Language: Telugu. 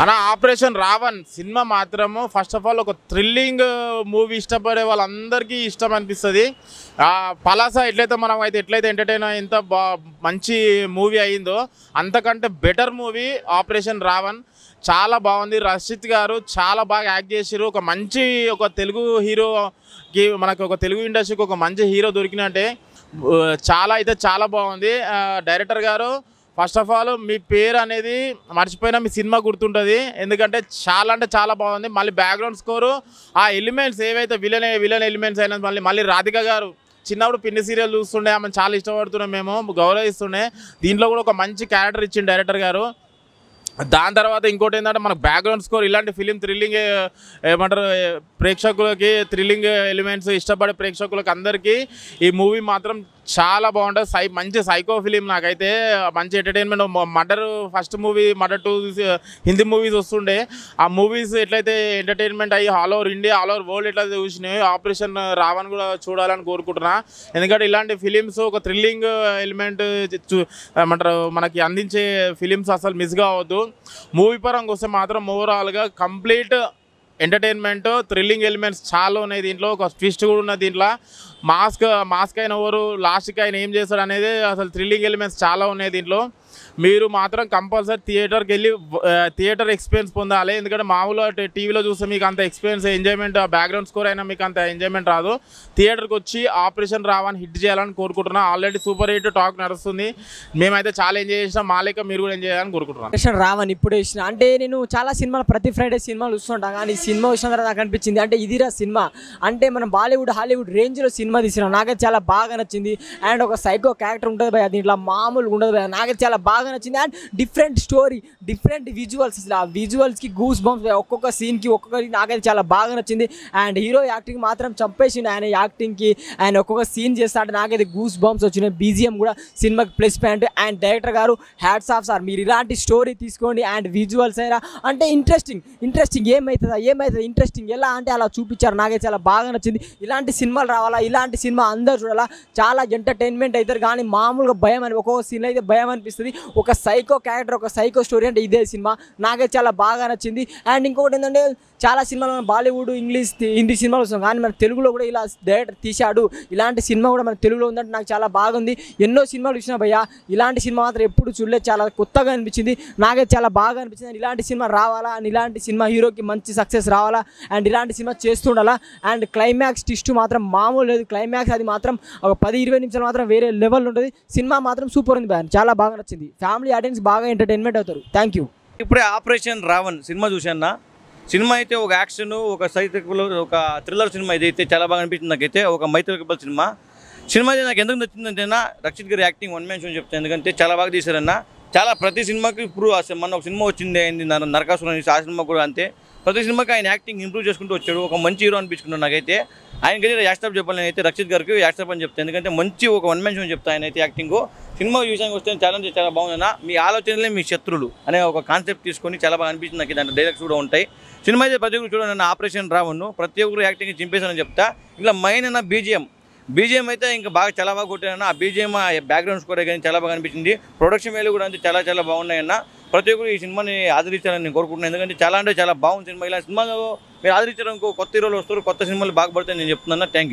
అన్న ఆపరేషన్ రావణ్ సినిమా మాత్రము ఫస్ట్ ఆఫ్ ఆల్ ఒక థ్రిల్లింగ్ మూవీ ఇష్టపడే వాళ్ళందరికీ ఇష్టం అనిపిస్తుంది. పలాస ఎట్లయితే ఎంటర్టైన్ ఎంత మంచి మూవీ అయిందో అంతకంటే బెటర్ మూవీ ఆపరేషన్ రావణ్. చాలా బాగుంది. రషిత్ గారు చాలా బాగా యాక్ట్ చేశారు. ఒక తెలుగు హీరోకి మనకు ఒక తెలుగు ఇండస్ట్రీకి ఒక మంచి హీరో దొరికినట్టే చాలా బాగుంది. డైరెక్టర్ గారు ఫస్ట్ ఆఫ్ ఆల్ మీ పేరు అనేది మర్చిపోయినా మీ సినిమా గుర్తుంటుంది. ఎందుకంటే చాలా బాగుంది. మళ్ళీ బ్యాక్గ్రౌండ్ స్కోరు ఆ ఎలిమెంట్స్ ఏవైతే విలన్ ఎలిమెంట్స్ అయినా మళ్ళీ రాధిక గారు చిన్నప్పుడు పిన్ని సీరియల్ చూస్తుండే, ఆమెను చాలా ఇష్టపడుతున్నాం, మేము గౌరవిస్తుండే. దీంట్లో కూడా ఒక మంచి క్యారెక్టర్ ఇచ్చింది డైరెక్టర్ గారు. దాని తర్వాత ఇంకోటి ఏంటంటే మనకు బ్యాక్గ్రౌండ్ స్కోర్ ఇలాంటి ఫిలిం థ్రిల్లింగ్ ఏమంటారు ప్రేక్షకులకి థ్రిల్లింగ్ ఎలిమెంట్స్ ఇష్టపడే ప్రేక్షకులకి అందరికీ ఈ మూవీ మాత్రం చాలా బాగుంటుంది. మంచి సైకో ఫిలిం. నాకైతే మంచి entertainment. First movie murder 2 Hindi movies వస్తుండే. ఆ మూవీస్ ఎట్లయితే ఎంటర్టైన్మెంట్ అయ్యి all over India all over world ఎట్లయితే చూసినాయి, ఆపరేషన్ రావణ్ కూడా చూడాలని కోరుకుంటున్నా. ఎందుకంటే ఇలాంటి ఫిలిమ్స్ ఒక థ్రిల్లింగ్ ఎలిమెంట్ ఏమంటారు మనకి అందించే ఫిలిమ్స్ అసలు మిస్ కావద్దు. మూవీ పరంగా వస్తే మాత్రం ఓవరాల్గా కంప్లీట్ ఎంటర్టైన్మెంట్ థ్రిల్లింగ్ ఎలిమెంట్స్ చాలా ఉన్నాయి. దీంట్లో ఒక ట్విస్ట్ కూడా ఉన్నది. దీంట్లో మాస్క్ అయిన ఎవరు లాస్ట్కి ఆయన ఏం చేస్తాడు అనేది అసలు థ్రిల్లింగ్ ఎలిమెంట్స్ చాలా ఉన్నాయి దీంట్లో. మీరు మాత్రం కంపల్సరీ థియేటర్కి వెళ్ళి థియేటర్ ఎక్స్పీరియన్స్ పొందాలి. ఎందుకంటే మామూలుగా టీవీలో చూస్తే మీకు అంత ఎక్స్పీరియన్స్ ఎంజాయ్మెంట్ బ్యాక్గ్రౌండ్ స్కోర్ అయినా మీకు అంత ఎంజాయ్మెంట్ రాదు. థియేటర్కి వచ్చి ఆపరేషన్ రావణ్ హిట్ చేయాలని కోరుకుంటున్నా. ఆల్రెడీ సూపర్ హిట్ టాక్ నడుస్తుంది. మేమైతే చాలా ఎంజాయ్ చేసినాం. మా లెక్క మీరు కూడా ఎంజాయ్ చేయాలని కోరుకుంటున్నాను. ఆపరేషన్ రావణ్ ఇప్పుడు వేసిన అంటే నేను చాలా సినిమాలు ప్రతి ఫ్రైడే సినిమాలు చూస్తుంటాను. కానీ సినిమా వచ్చిన తర్వాత నాకు అనిపించింది అంటే ఇదిరా సినిమా అంటే మనం బాలీవుడ్ హాలీవుడ్ రేంజ్లో సినిమా తీసినాం. నాకైతే చాలా బాగా నచ్చింది. అండ్ ఒక సైకో క్యారెక్టర్ ఉంటుంది భయ, దీంట్లో మామూలుగా ఉండదు భయ. నాకైతే చాలా బాగా నచ్చింది. And different story, different visuals, ఆ విజువల్స్కి గూస్ బంప్స్, ఒక్కొక్క సీన్కి ఒక్కొక్కరికి నాకైతే చాలా బాగా నచ్చింది. అండ్ హీరో యాక్టింగ్ మాత్రం చంపేసింది. ఆయన యాక్టింగ్కి ఆయన ఒక్కొక్క సీన్ చేస్తా అంటే నాకైతే గూస్ బంప్స్ వచ్చినాయి. బీజిఎం కూడా సినిమాకి ప్లస్ పాయింట్. అండ్ డైరెక్టర్ గారు హ్యాట్స్ ఆఫ్ సార్, మీరు ఇలాంటి స్టోరీ తీసుకోండి. అండ్ విజువల్స్ అయినా అంటే ఇంట్రెస్టింగ్ ఏమవుతుందా ఇంట్రెస్టింగ్ ఎలా అంటే అలా చూపించారు. నాకైతే చాలా బాగా నచ్చింది. ఇలాంటి సినిమాలు రావాలా, ఇలాంటి సినిమా అందరూ చూడాలా. చాలా ఎంటర్టైన్మెంట్ అవుతారు. కానీ మామూలుగా భయం అని ఒక్కొక్క సీన్ అయితే భయం అనిపిస్తుంది. ఒక సైకో క్యారెక్టర్, ఒక సైకో స్టోరీ అంటే ఇదే సినిమా. నాకైతే చాలా బాగా నచ్చింది. అండ్ ఇంకొకటి ఏంటంటే చాలా సినిమాలు బాలీవుడ్ ఇంగ్లీష్ హిందీ సినిమాలు వస్తాం, కానీ మన తెలుగులో కూడా ఇలా డైరెక్టర్ తీశాడు. ఇలాంటి సినిమా కూడా మన తెలుగులో ఉందంటే నాకు చాలా బాగుంది. ఎన్నో సినిమాలు చూసినా భయ్యా, ఇలాంటి సినిమా మాత్రం ఎప్పుడు చూడలేదు. చాలా కొత్తగా అనిపించింది. నాకైతే చాలా బాగా అనిపించింది. అండ్ ఇలాంటి సినిమా రావాలా, అండ్ ఇలాంటి సినిమా హీరోకి మంచి సక్సెస్ రావాలా, అండ్ ఇలాంటి సినిమా చేస్తుండాలా. అండ్ క్లైమాక్స్ ట్విస్ట్ మాత్రం మామూలు లేదు. క్లైమాక్స్ అది మాత్రం ఒక 10-20 నిమిషాలు మాత్రం వేరే లెవెల్ ఉంటుంది. సినిమా మాత్రం సూపర్ ఉంది భయ్యా, చాలా బాగా నచ్చింది. ఫ్యామిలీ ఆడియన్స్ బాగా ఎంటర్టైన్మెంట్ అవుతారు. Thank you. ఇప్పుడే ఆపరేషన్ రావణ్ సినిమా చూశాను. సినిమా అయితే ఒక యాక్షన్, ఒక సైకిల్, ఒక థ్రిల్లర్ సినిమా. ఇదైతే చాలా బాగా అనిపించింది నాకైతే. ఒక మైథికల్ సినిమా అయితే నాకు ఎందుకు నచ్చిందంటేనా రక్షిత్ గారి యాక్టింగ్ వన్ మ్యాన్ షో చెప్తాను. ఎందుకంటే చాలా బాగా తీశారన్న. చాలా ప్రతి సినిమాకి ఇప్పుడు మన ఒక సినిమా వచ్చింది అయింది నరకాసురం, ఆ సినిమా కూడా అంతే. ప్రతి సినిమాకి ఆయన యాక్టింగ్ ఇంప్రూవ్ చేసుకుంటూ వచ్చాడు. ఒక మంచి హీరో అనిపించుకున్నాను నాకైతే. ఆయనకైతే యాక్స్టాప్ చెప్పాలి, నేనైతే రక్షిత్ గారికి యాక్స్టాప్ అని చెప్తాను. ఎందుకంటే మంచి ఒక వన్ మ్యాన్ షో చెప్తాను ఆయన అయితే. యాక్టింగ్ సినిమా విషయానికి వస్తే చాలా బాగుందన్న. మీ ఆలోచనలే మీ శత్రులు అనే ఒక కాన్సెప్ట్ తీసుకొని చాలా బాగా అనిపించింది నాకు. దాంట్లో డైలాగ్స్ కూడా ఉంటాయి. సినిమా అయితే ప్రతి ఒక్కరు చూడండి. ఆపరేషన్ రావణ్ ప్రతి ఒక్కరు యాక్టింగ్ చింపేశానని చెప్తా. ఇలా మెయిన్ అన్న బీజిఎం అయితే ఇంకా చాలా బాగా కొట్టారన్న. ఆ బీజిఎం బ్యాక్గ్రౌండ్ స్కోర్ కానీ చాలా బాగా అనిపించింది. ప్రొడక్షన్ వాల్యూ కూడా అంతే చాలా బాగున్నాయన్న. ప్రతి ఒక్కరు ఈ సినిమాని ఆదరించాలని నేను కోరుకుంటున్నాను. ఎందుకంటే చాలా బాగుంది సినిమా. ఇలా సినిమాలో మీరు ఆదరించడానికి కొత్త హీరోలు వస్తారు, కొత్త సినిమాలు బాగా పడతాయని నేను చెప్తున్నాను. Thank you.